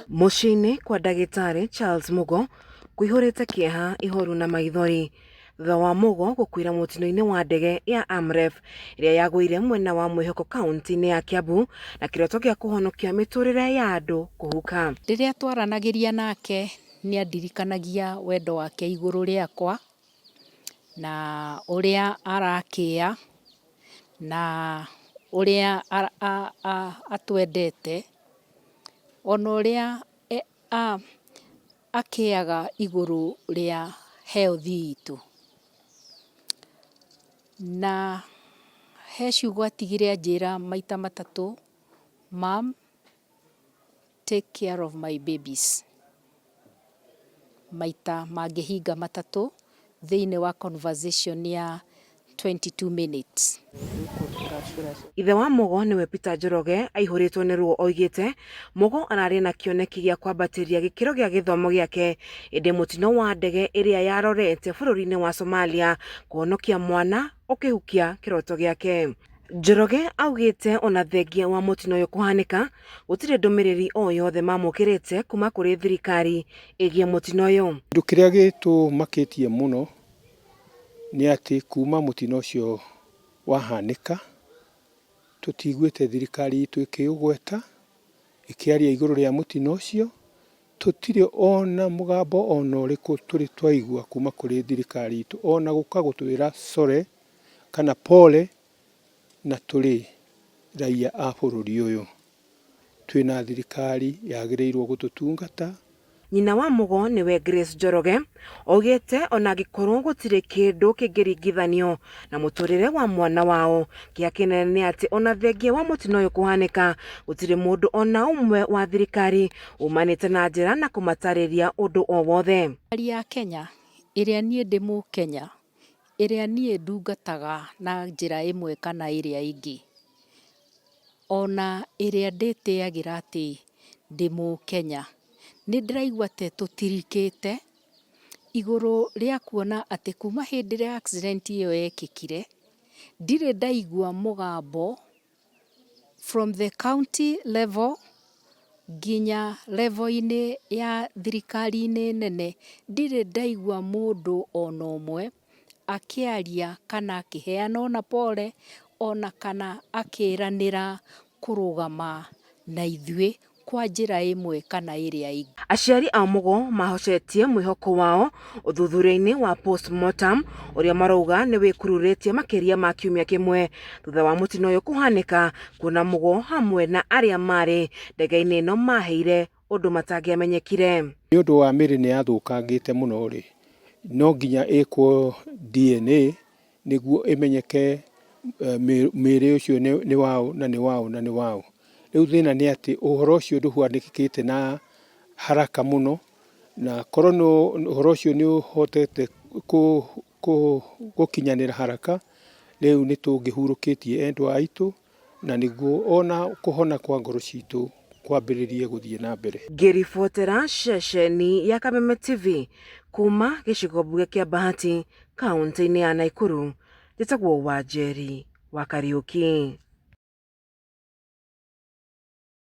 Muciini kwa ndagĩtarĩ Charles Mugo kũihũrĩte kĩeha ihoru na maithori thutha wa Mugo gũkuĩra mũtino-inĩ wa ndege ya Amref ĩrĩa yagũire mwena wa Mwĩhoko kaunti-inĩ ya Kiambu na kĩroto gĩa kũhonokia mĩtũrĩre ya andũ kũhuka. Rĩrĩa twaranagĩria nake nĩ andirikanagia wendo wake igũrũ rĩakwa na ũrĩa arakĩya na ũrĩa atwendete ona ũrĩa akĩyaga igũrũ rĩa health itũ. Na he ciugo atigire anjĩra maita matatũ, "Mom, take care of my babies." Maita mangĩhinga matatũ thĩinĩ wa conversation ya 22 minutes. Ithe wa Mugo nĩwe Peter Njoroge aihũrĩtwo nĩ ruo oigĩte Mugo ararĩ na kĩoneki gĩa kwambatĩria gĩkĩro gĩa gĩthomo gĩake ĩndĩ mũtino wa ndege ĩrĩa yarorete bũrũri-inĩ wa Somalia kũhonokia mwana ũkĩhukia kĩroto gĩake. Njoroge augĩte ona thengia wa mũtino ũyũ kũhanĩka gũtirĩ ndũmĩrĩri o yothe mamũkĩrĩte kuma kũrĩ thirikari ĩgiĩ mũtino ũyũ. Kĩndũ kĩrĩa gĩtũmakĩtie mũno nĩ atĩ kuma mũtino ũcio wahanĩka tũtiguĩte thirikari itũ ĩkĩũgweta ĩkĩaria igũrũ rĩa mũtino ũcio. Tũtirĩ ona mũgambo ona ũrĩkũ tũrĩ twaigua kuma kũrĩ thirikari itũ ona gũka gũtwĩra sorry kana pole, na tũrĩ raia a bũrũri ũyũ. Twĩna thirikari yagĩrĩirwo gũtũtungata. Nyina wa Mugo nĩwe Grace Njoroge oigĩte ona angĩkorwo gũtirĩ kĩndũ kĩngĩringithanio na mũtũrĩre wa mwana wao, kĩeha kĩnene nĩ atĩ ona thengia wa mũtino ũyũ kũhanĩka gũtirĩ mũndũ ona ũmwe wa thirikari umanĩte na njĩra na kũmatarĩria ũndũ o wothe. Thirikari ya Kenya ĩrĩa niĩ ndĩ Mũkenya, ĩrĩa niĩ ndungataga na njĩra ĩmwe kana ĩrĩa ĩngĩ, ona ĩrĩa ndĩtĩyagĩra atĩ ndĩ Mũkenya, nĩ ndĩraigua te tũtirikĩte igũrũ rĩa kuona atĩ kuma hĩndĩ ĩrĩa accident ĩyo yekĩkire ndirĩ ndaigua mũgambo from the county level nginya level-inĩ ya thirikari-inĩ nene, ndirĩ ndaigua mũndũ ona ũmwe akĩaria kana akĩheana ona pole ona kana akĩranĩra kũrũgama na ithuĩ kwa njĩra ĩmwe kana ĩrĩa ĩngĩ. Aciari a Mugo mahocetie mwĩhoko wao ũthuthuria-inĩ wa postmortem ũrĩa marauga nĩ wĩkururĩtie makĩria ma kiumia kĩmwe thutha wa mũtino ũyũ kũhanĩka, kuona Mugo hamwe na arĩa marĩ ndege-inĩ ĩno maheire ũndũ matangĩamenyekire. Nĩ ũndũ wa mĩrĩ nĩ yathũkangĩte mũno rĩ, no nginya ĩkwo DNA nĩguo ĩmenyeke mĩrĩ ũcio nĩ wao na nĩ wao na nĩ wao. Rĩu thĩna nĩ atĩ ũhoro ũcio ndũhanĩkĩte na haraka mũno, na korwo ũhoro ũcio nĩ ũhotete gũkinyanĩra haraka, rĩu nĩ tũngĩhurũkĩtie endwa aitũ na nĩguo ona kũhona kwa ngoro citũ kwambĩrĩrie gũthiĩ na mbere. Ngĩribotera ceceni ya Kameme TV kuma gĩcigo mbunge kĩa Bahati kaunti-inĩ ya Nakuru, njĩtagwo Wanjeri wa Kariũki.